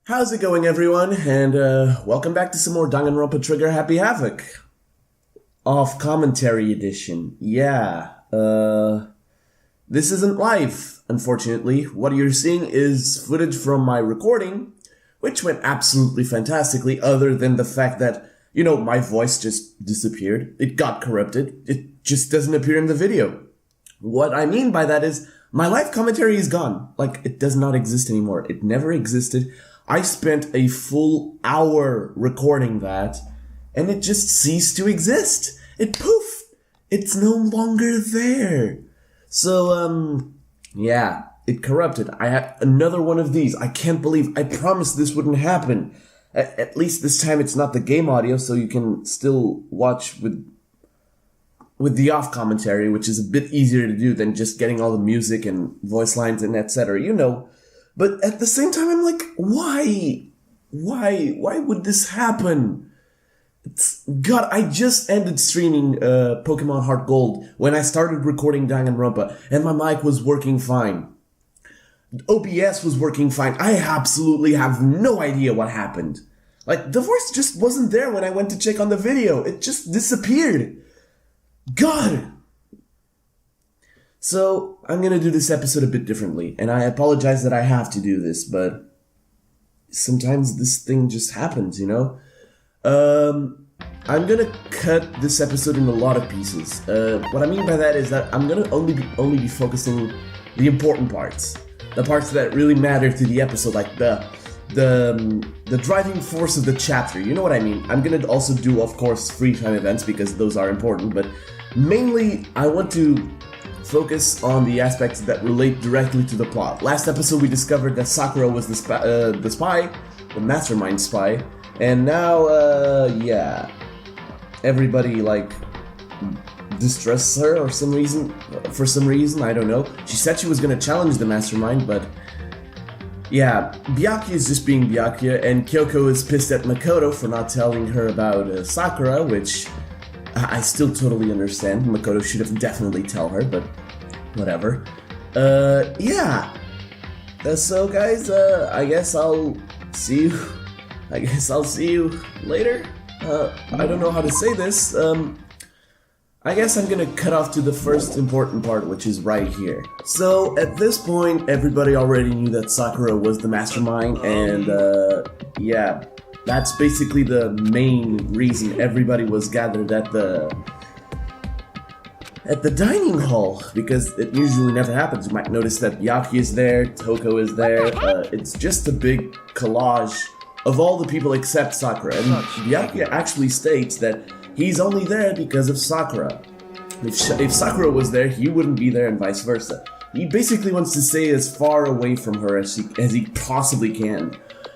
How's it going, everyone? And welcome back to some more Danganronpa Trigger Happy Havoc. Off commentary edition. Yeah, this isn't live, unfortunately. What you're seeing is footage from my recording, which went absolutely fantastically, other than the fact that, my voice just disappeared. It got corrupted. It just doesn't appear in the video. What I mean by that is, my live commentary is gone. It does not exist anymore. It never existed. I spent a full hour recording that, and it just ceased to exist. It's no longer there. So, yeah, it corrupted. I had another one of these. I can't believe, I promised this wouldn't happen. At least this time it's not the game audio, so you can still watch with the off commentary, which is a bit easier to do than just getting all the music and voice lines and etc. But at the same time, I'm like, why? Why would this happen? God, I just ended streaming Pokemon Heart Gold when I started recording Danganronpa, and my mic was working fine. OBS was working fine. I absolutely have no idea what happened. The voice just wasn't there when I went to check on the video. It just disappeared. God! So, I'm gonna do this episode a bit differently, and I apologize that I have to do this, but sometimes this thing just happens, I'm gonna cut this episode in a lot of pieces. What I mean by that is that I'm gonna only be focusing the important parts. The parts that really matter to the episode, like the driving force of the chapter, you know what I mean? I'm gonna also do, of course, free time events, because those are important, but mainly I want to focus on the aspects that relate directly to the plot. Last episode we discovered that Sakura was the spy, the mastermind spy, and now, everybody, distrusts her for some reason, I don't know. She said she was gonna challenge the mastermind, but yeah, Byakuya is just being Byakuya, and Kyoko is pissed at Makoto for not telling her about Sakura, which I still totally understand. Makoto should have definitely tell her, but whatever. Yeah. So guys, I guess I'll see you later. I don't know how to say this. I guess I'm gonna cut off to the first important part, which is right here. So, at this point, everybody already knew that Sakura was the mastermind, and, yeah, that's basically the main reason everybody was gathered at the dining hall, because it usually never happens. You might notice that Byakuya is there, Toko is there, it's just a big collage of all the people except Sakura, and Byakuya actually states that he's only there because of Sakura. If Sakura was there, he wouldn't be there, and vice versa. He basically wants to stay as far away from her as he possibly can,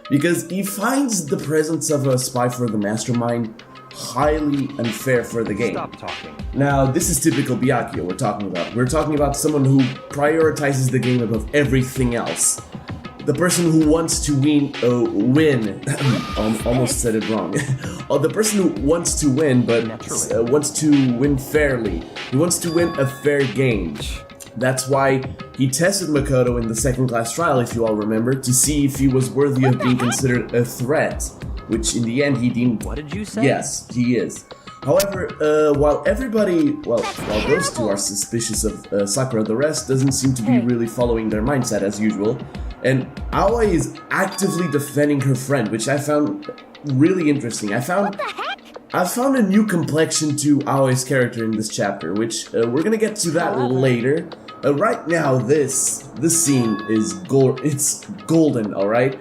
because he finds the presence of a spy for the mastermind highly unfair for the game. Stop talking. Now, this is typical Byakuya we're talking about. We're talking about someone who prioritizes the game above everything else. The person who wants to win, almost said it wrong. The person who wants to win, but wants to win fairly. He wants to win a fair game. That's why he tested Makoto in the second class trial, if you all remember, to see if he was worthy of being considered a threat, which in the end he deemed. What did you say? Yes, he is. However, while those two are suspicious of Sakura, the rest doesn't seem to be really following their mindset as usual. And Aoi is actively defending her friend, which I found really interesting. I found a new complexion to Aoi's character in this chapter, which we're gonna get to that later. Right now, this scene is golden, alright?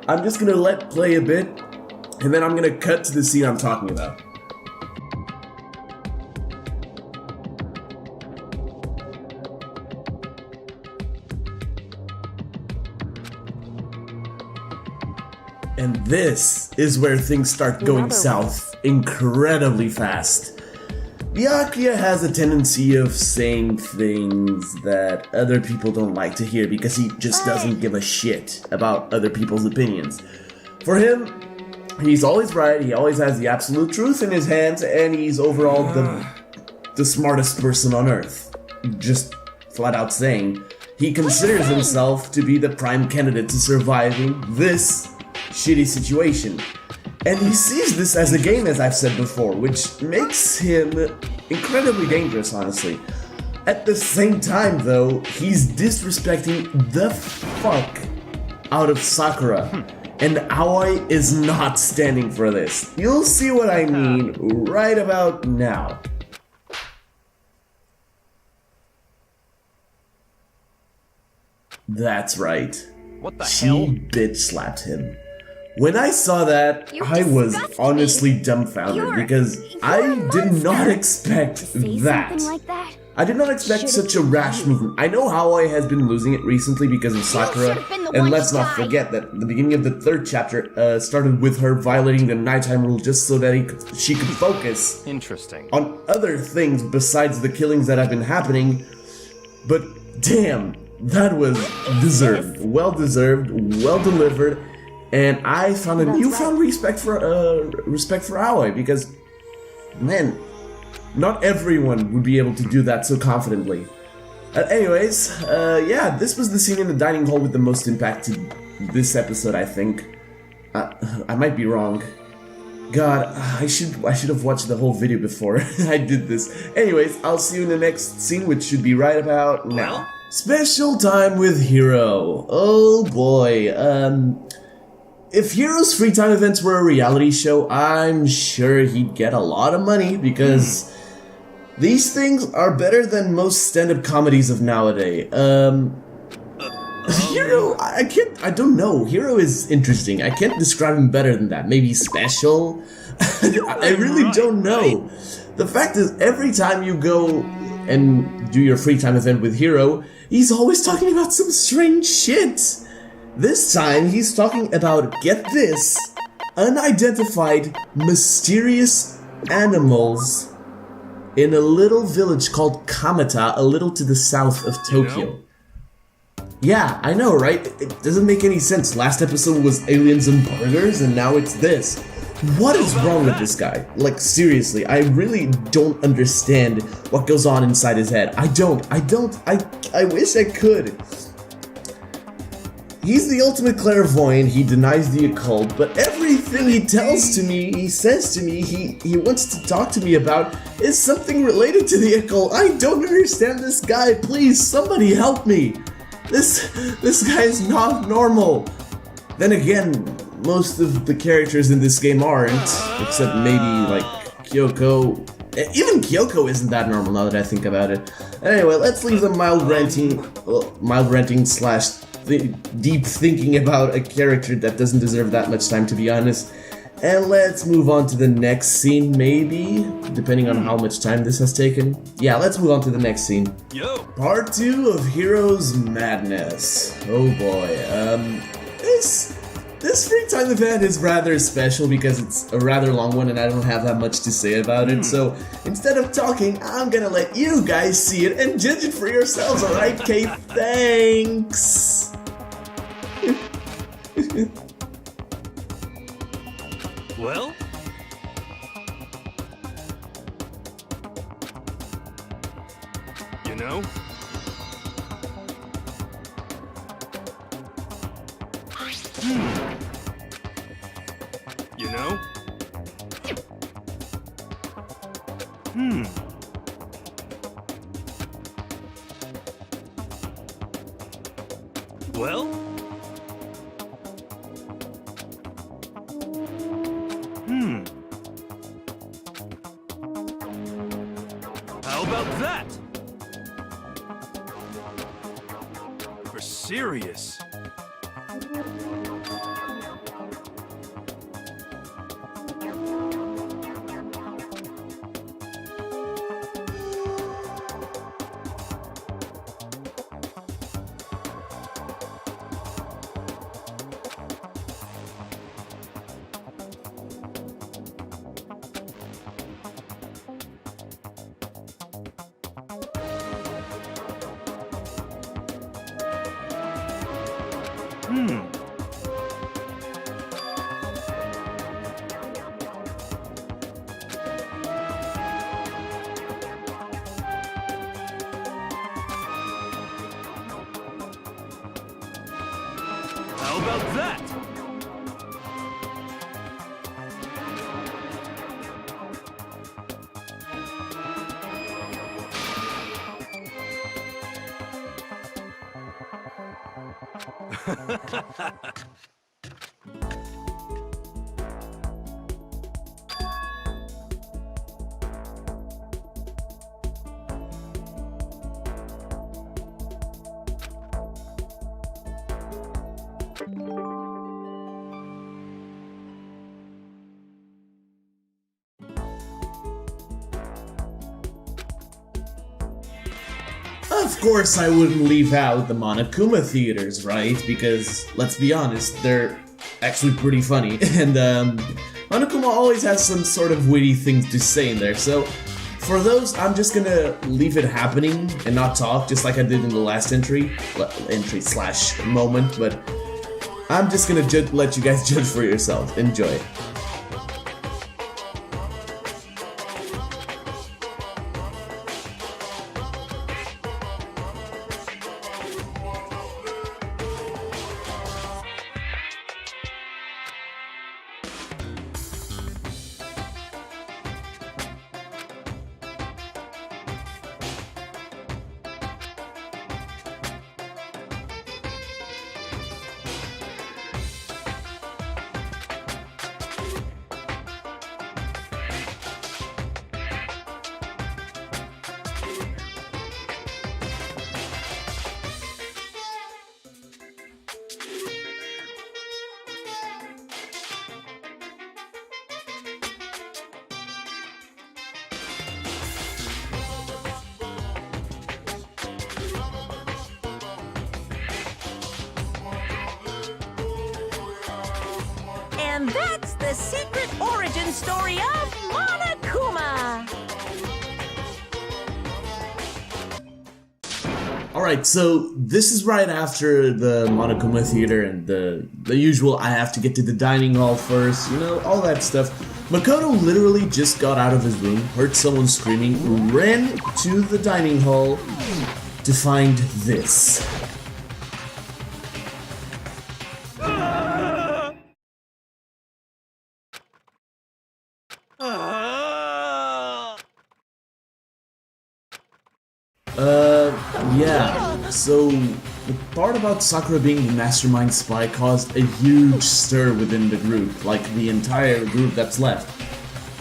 I'm just gonna let play a bit, and then I'm gonna cut to the scene I'm talking about. And this is where things start going south incredibly fast. Byakuya has a tendency of saying things that other people don't like to hear because he just doesn't give a shit about other people's opinions. For him, he's always right, he always has the absolute truth in his hands, and he's overall the smartest person on Earth. Just flat out saying, he considers himself to be the prime candidate to surviving this shitty situation. And he sees this as a game, as I've said before, which makes him incredibly dangerous, honestly. At the same time, though, he's disrespecting the fuck out of Sakura. And Aoi is not standing for this. You'll see what I mean right about now. That's right. What the She hell? bitch slapped him. When I saw that, I was honestly dumbfounded because I did not expect that. I did not expect such a rash movement. I know Aoi has been losing it recently because of Sakura, and let's not forget that the beginning of the 3rd chapter started with her violating the nighttime rule just so that she could focus on other things besides the killings that have been happening. But damn, that was deserved, well delivered, and I found a newfound respect for Aoi because, man, not everyone would be able to do that so confidently. Anyways, yeah, this was the scene in the dining hall with the most impact to this episode, I think. I might be wrong. God, I should have watched the whole video before I did this. Anyways, I'll see you in the next scene, which should be right about now. Special time with Hiro. Oh boy. If Hiro's free time events were a reality show, I'm sure he'd get a lot of money because these things are better than most stand-up comedies of nowadays. Hiro, I don't know. Hiro is interesting. I can't describe him better than that. Maybe special? I really don't know. The fact is, every time you go and do your free time event with Hiro, he's always talking about some strange shit. This time, he's talking about, get this, unidentified, mysterious animals in a little village called Kamata, a little to the south of Tokyo. Yeah, I know, right? It doesn't make any sense. Last episode was aliens and burgers, and now it's this. What is wrong with this guy? Like, seriously, I really don't understand what goes on inside his head. I wish I could. He's the ultimate clairvoyant, he denies the occult, but everything he tells to me, he says to me, he wants to talk to me about is something related to the occult. I don't understand this guy, please, somebody help me. This guy is not normal. Then again, most of the characters in this game aren't, except maybe like Kyoko. Even Kyoko isn't that normal now that I think about it. Anyway, let's leave the mild ranting slash deep thinking about a character that doesn't deserve that much time, to be honest. And let's move on to the next scene, maybe? Depending on how much time this has taken. Yeah, let's move on to the next scene. Part 2 of Hiro's Madness. Oh boy, this free time event is rather special because it's a rather long one and I don't have that much to say about it, so instead of talking, I'm gonna let you guys see it and judge it for yourselves, alright, Kate? Thanks! Well? You know? You know? Well? How about that? For serious. How about that? Of course, I wouldn't leave out the Monokuma theaters, right? Because, let's be honest, they're actually pretty funny, and Monokuma always has some sort of witty things to say in there, so for those, I'm just gonna leave it happening and not talk, just like I did in the last entry slash moment, but I'm just gonna let you guys judge for yourself. Enjoy. And that's the secret origin story of Monokuma! Alright, so this is right after the Monokuma theater and the usual I have to get to the dining hall first, you know, all that stuff. Makoto literally just got out of his room, heard someone screaming, ran to the dining hall to find this. Yeah, so the part about Sakura being the mastermind spy caused a huge stir within the group, like the entire group that's left.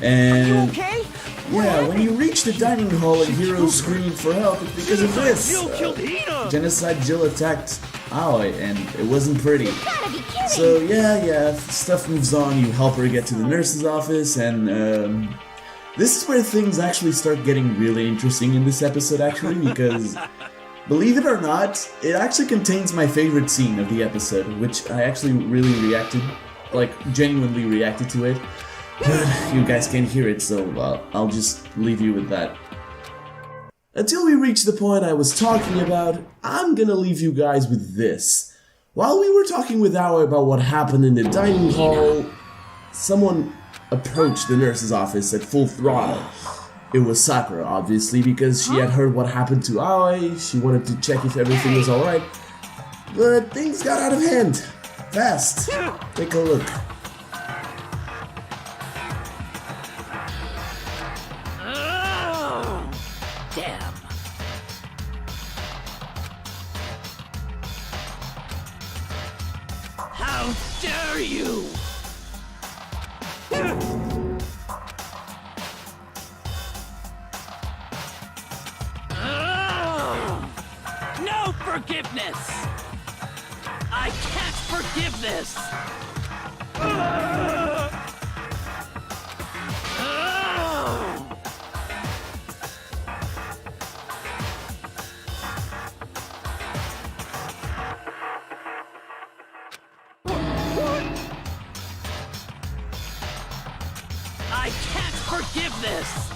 And Okay? yeah, when you reach the dining hall and Hero's screaming for help, it's because of this. Jill killed Hina! Genocide Jill attacked Aoi, and it wasn't pretty. Gotta be kidding! So yeah, stuff moves on, you help her get to the nurse's office, and this is where things actually start getting really interesting in this episode, actually, because, believe it or not, it actually contains my favorite scene of the episode, which I actually really reacted, like, genuinely reacted to it. But you guys can't hear it, so I'll just leave you with that. Until we reach the point I was talking about, I'm gonna leave you guys with this. While we were talking with Aoi about what happened in the dining hall, someone approached the nurse's office at full throttle. It was Sakura, obviously, because she had heard what happened to Aoi, she wanted to check if everything was alright, but things got out of hand. Fast. Take a look. Oh, damn. How dare you! No forgiveness! I can't forgive this! I can't forgive this!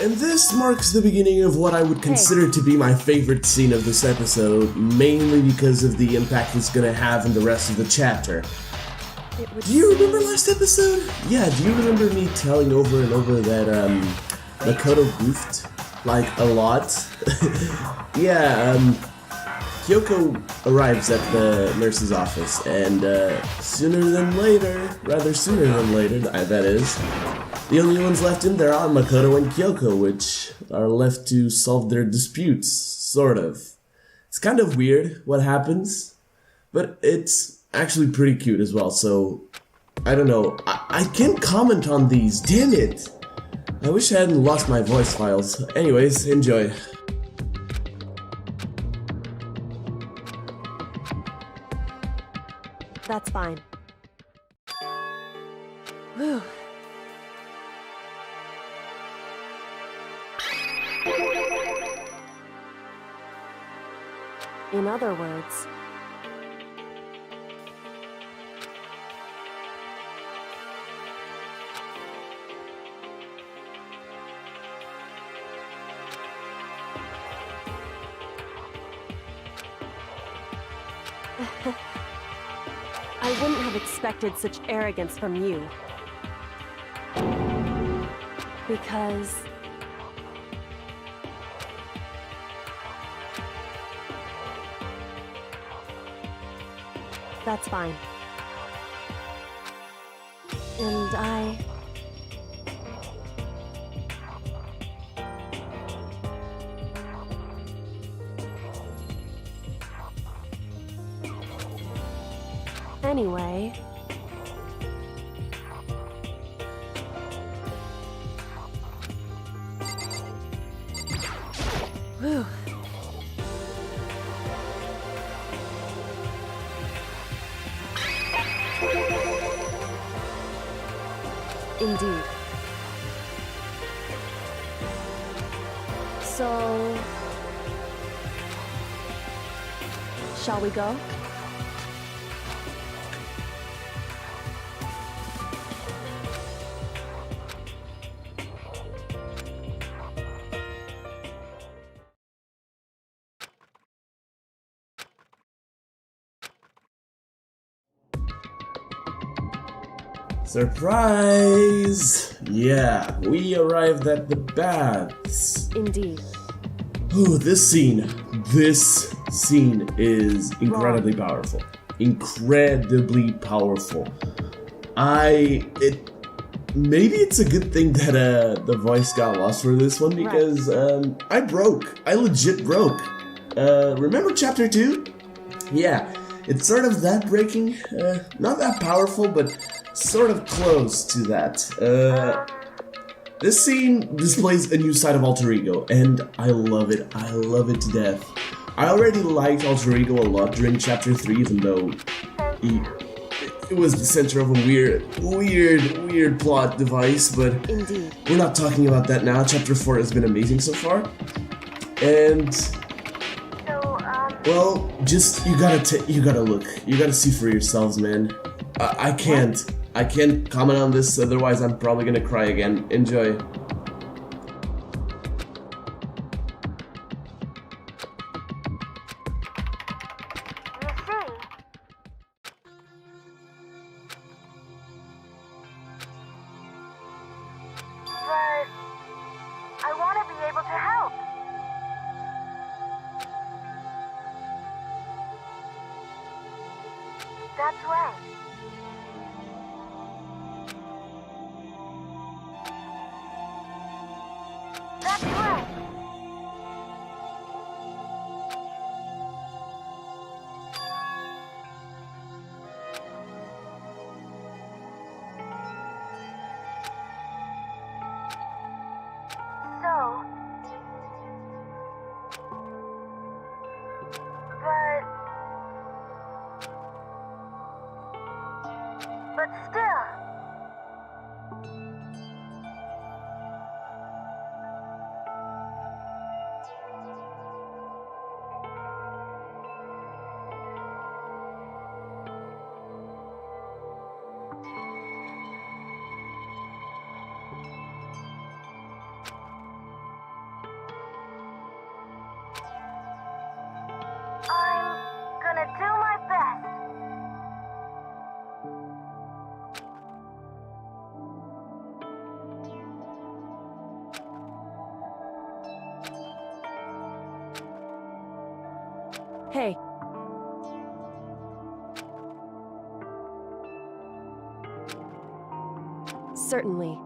And this marks the beginning of what I would consider to be my favorite scene of this episode, mainly because of the impact it's gonna have in the rest of the chapter. Do you remember last episode? Yeah, do you remember me telling over and over that Makoto goofed? Like, a lot? Yeah, Kyoko arrives at the nurse's office, and rather sooner than later, that is, the only ones left in there are Makoto and Kyoko, which are left to solve their disputes, sort of. It's kind of weird what happens, but it's actually pretty cute as well, so I don't know. I can't comment on these, damn it! I wish I hadn't lost my voice files. Anyways, enjoy. That's fine. Whew. In other words, I wouldn't have expected such arrogance from you. Because... That's fine. And I... Anyway... Whew. Indeed. So... Shall we go? Surprise! Yeah, we arrived at the baths. Indeed. Ooh, this scene is incredibly powerful. Incredibly powerful. Maybe it's a good thing that the voice got lost for this one, because I legit broke. Remember chapter 2? Yeah, it's sort of that breaking, not that powerful, but sort of close to that. This scene displays a new side of Alter Ego, and I love it. I love it to death. I already liked Alter Ego a lot during chapter 3, even though it was the center of a weird plot device, but Indeed. We're not talking about that now. Chapter 4 has been amazing so far. And well, just you gotta look. You gotta see for yourselves, man. I can't comment on this, otherwise I'm probably gonna cry again. Enjoy. But I want to be able to help. That's right. That's right. So, but still. Hey. Certainly.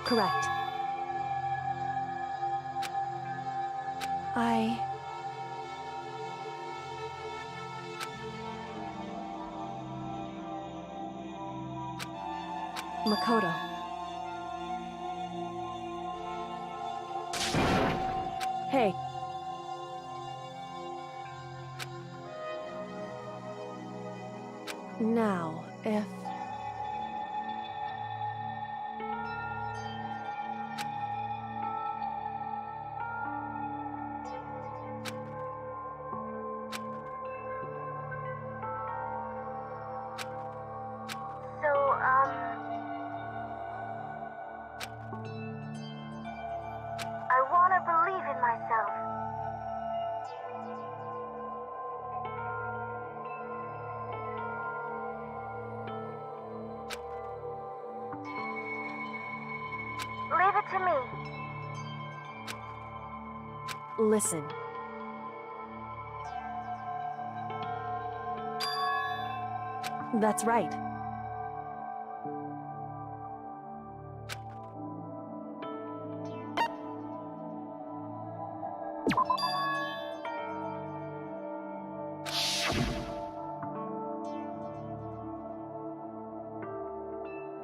Correct. Makoto. Hey. Now, if... So, I want to believe in myself. Leave it to me. Listen. That's right.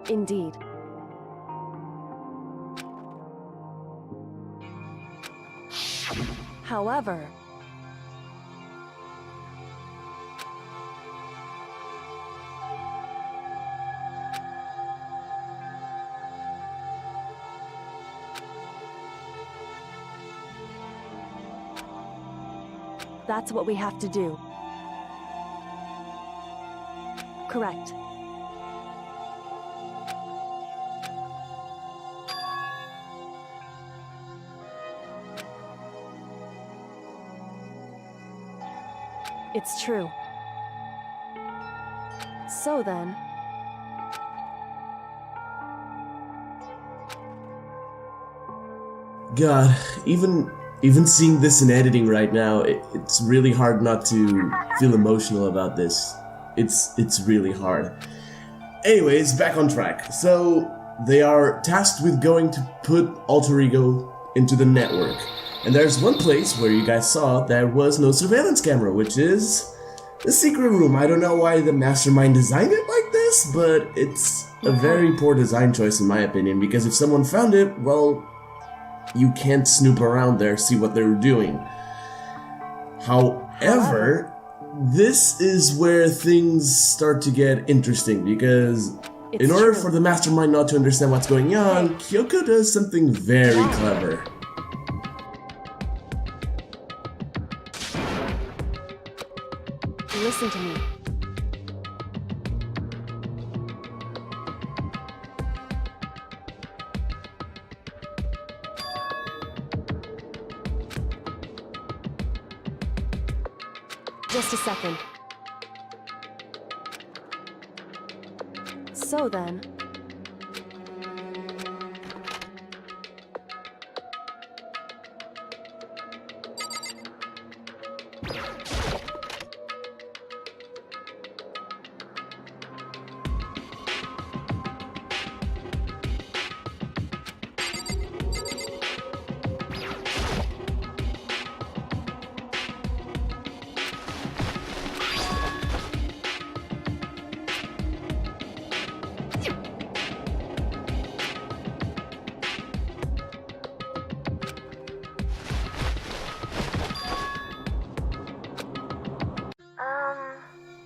Indeed. However... That's what we have to do. Correct. It's true. So then... God, even seeing this in editing right now, it's really hard not to feel emotional about this. It's really hard. Anyways, back on track. So, they are tasked with going to put Alter Ego into the network. And there's one place where you guys saw there was no surveillance camera, which is the secret room. I don't know why the mastermind designed it like this, but it's a very poor design choice in my opinion, because if someone found it, well, you can't snoop around there, see what they were doing. However, this is where things start to get interesting, because in order for the mastermind not to understand what's going on, Kyoko does something very clever. Listen to me. Just a second. So then...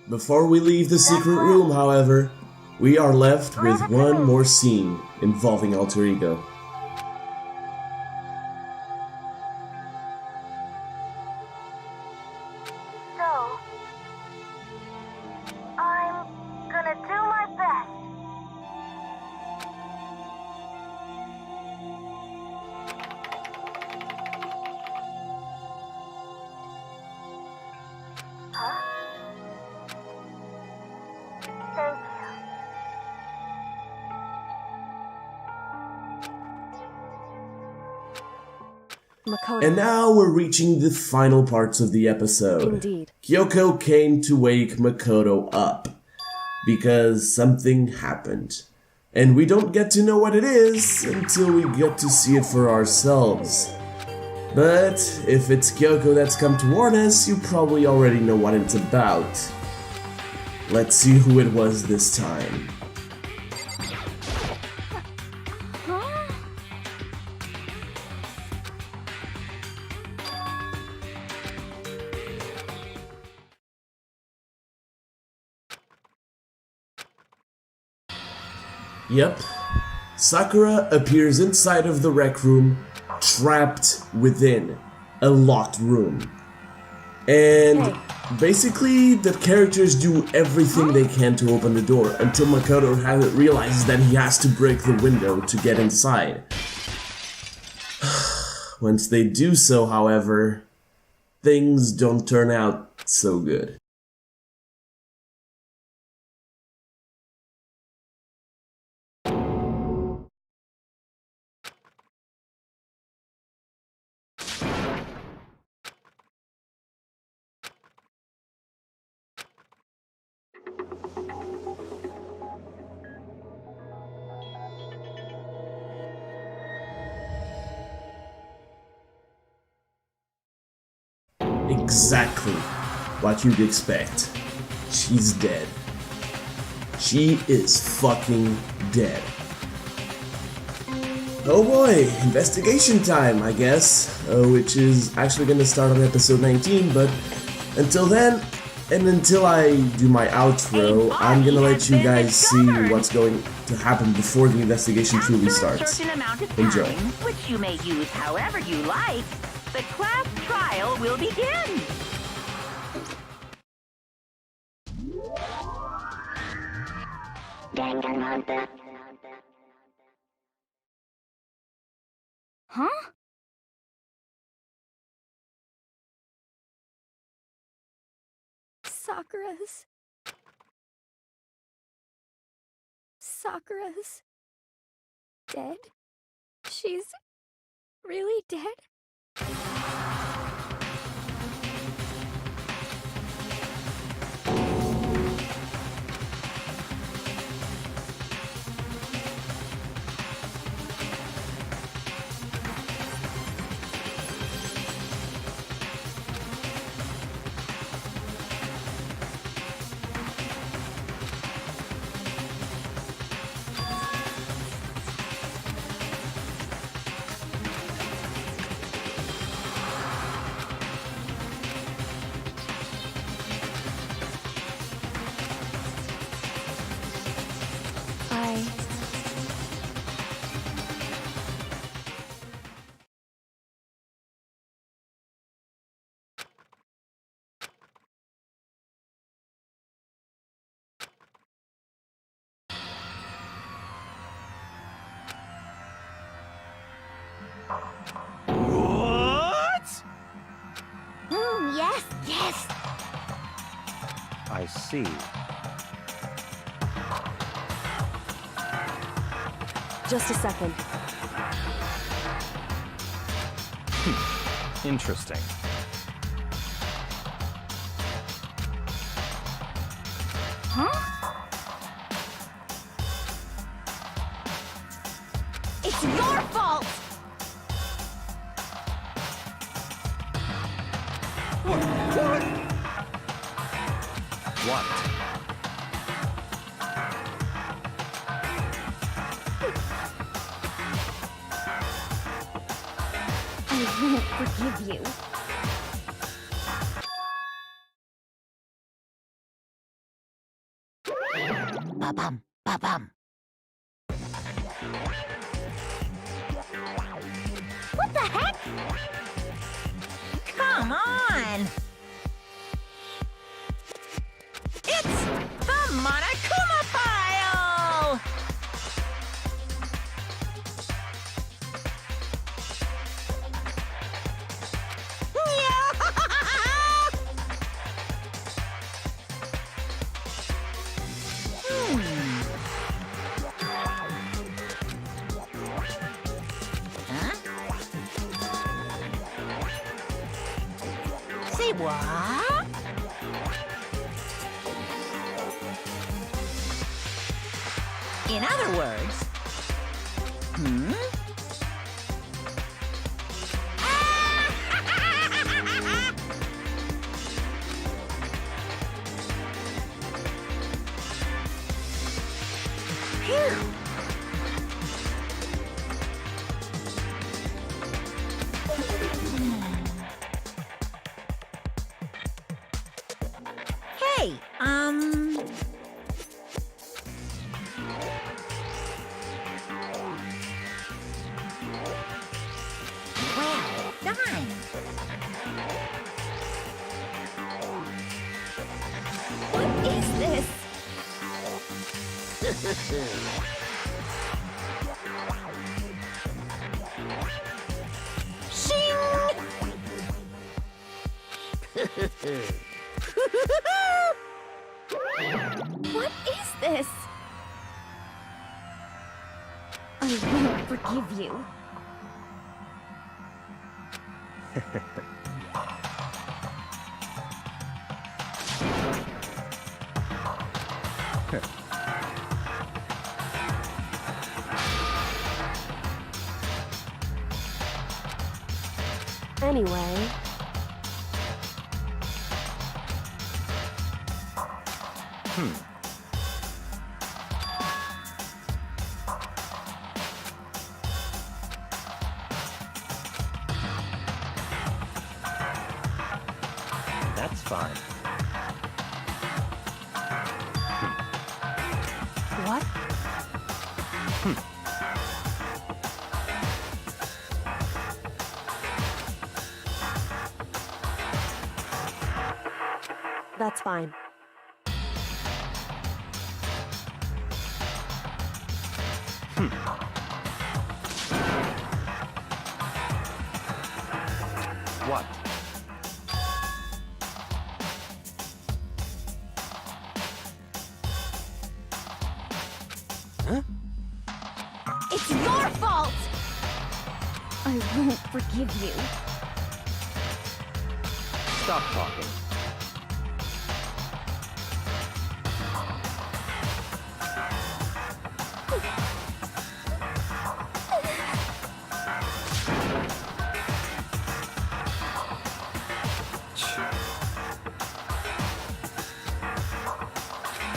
Before we leave the secret room, however, we are left with one more scene involving Alter Ego. So, I'm gonna do my best. Huh? Thank you. Makoto. And now we're reaching the final parts of the episode. Indeed. Kyoko came to wake Makoto up because something happened. And we don't get to know what it is until we get to see it for ourselves. But if it's Kyoko that's come to warn us, you probably already know what it's about. Let's see who it was this time. Yep, Sakura appears inside of the rec room, trapped within a locked room. And basically, the characters do everything they can to open the door until Makoto realizes that he has to break the window to get inside. Once they do so, however, things don't turn out so good. Exactly what you'd expect. She's dead. She is fucking dead. Oh boy, investigation time, I guess. Which is actually gonna start on episode 19, but until then, and until I do my outro, I'm gonna let you guys see what's going to happen before the investigation truly starts. After a certain amount of Enjoy. time, which you may use however you like, the class trial will begin. Danganronpa. Huh? Sakura's dead? She's really dead? What? Yes, yes! I see. Just a second. Interesting. It's your fault! What? I won't forgive you. Ba-bum, ba-bum. What the heck? Come on! It's the Monokuma file! Say what? In other words, Phew. Hey, well done. What is this? What is this? I won't forgive you. Anyway, That's fine. what? That's fine. What? It's your fault! I won't forgive you. Stop talking.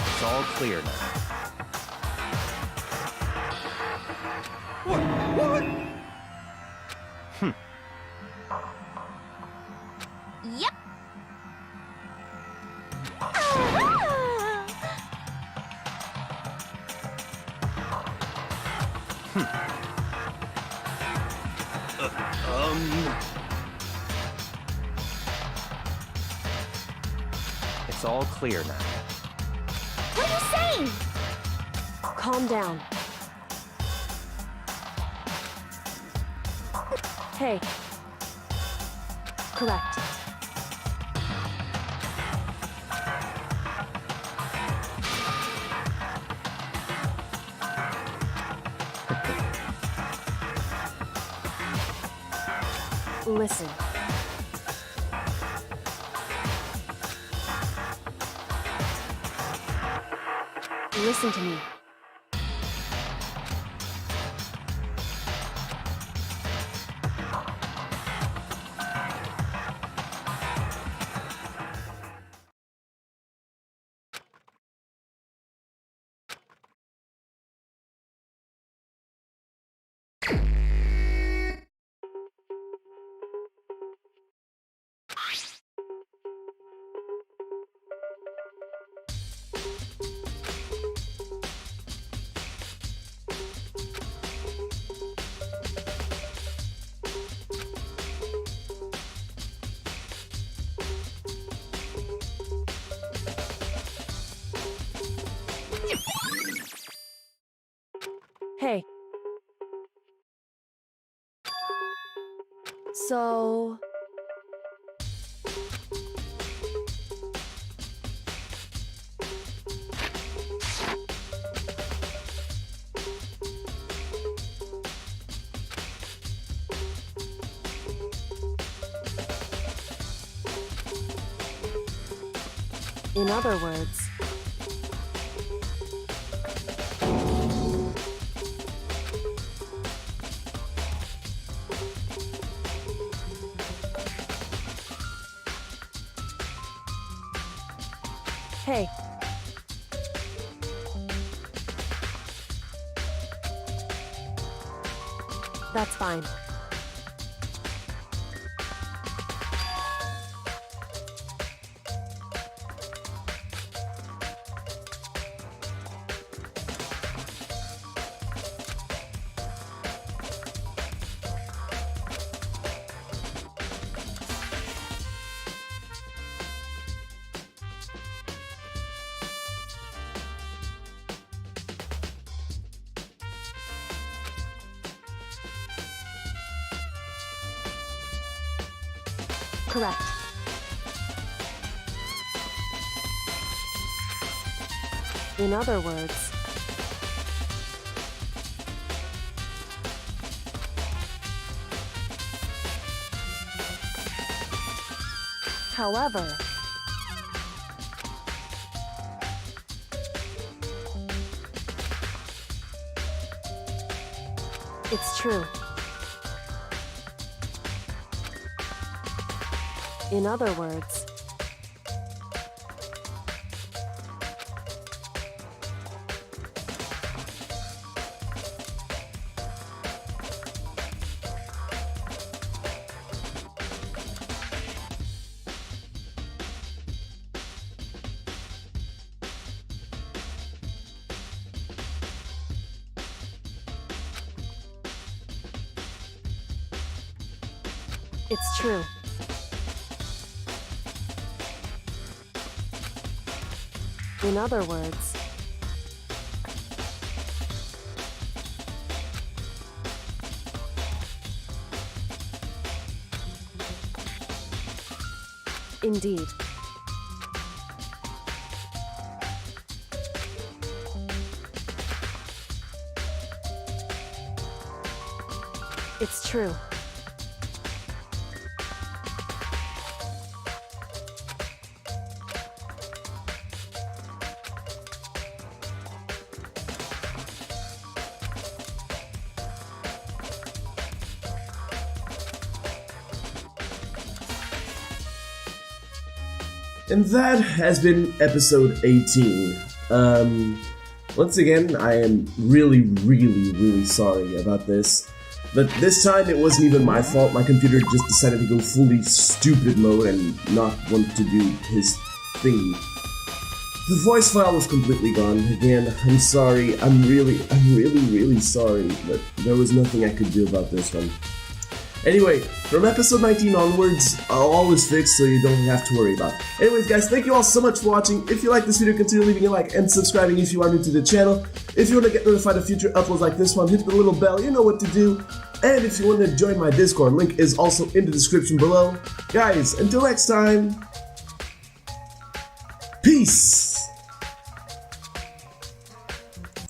It's all clear now. Yep. Ah! It's all clear now. What are you saying? Calm down. Hey. Correct. Listen. Listen to me. Hey. So... In other words, hey. That's fine. Correct. In other words, however, it's true. In other words, it's true. In other words, indeed. It's true. And that has been episode 18. Once again, I am really sorry about this. But this time it wasn't even my fault. My computer just decided to go fully stupid mode and not want to do his thingy. The voice file was completely gone. Again, I'm sorry. I'm really sorry. But there was nothing I could do about this one. Anyway, from episode 19 onwards, all is fixed, so you don't have to worry about it. Anyways, guys, thank you all so much for watching. If you like this video, consider leaving a like and subscribing if you are new to the channel. If you want to get notified of future uploads like this one, hit the little bell, you know what to do. And if you want to join my Discord, link is also in the description below. Guys, until next time, peace!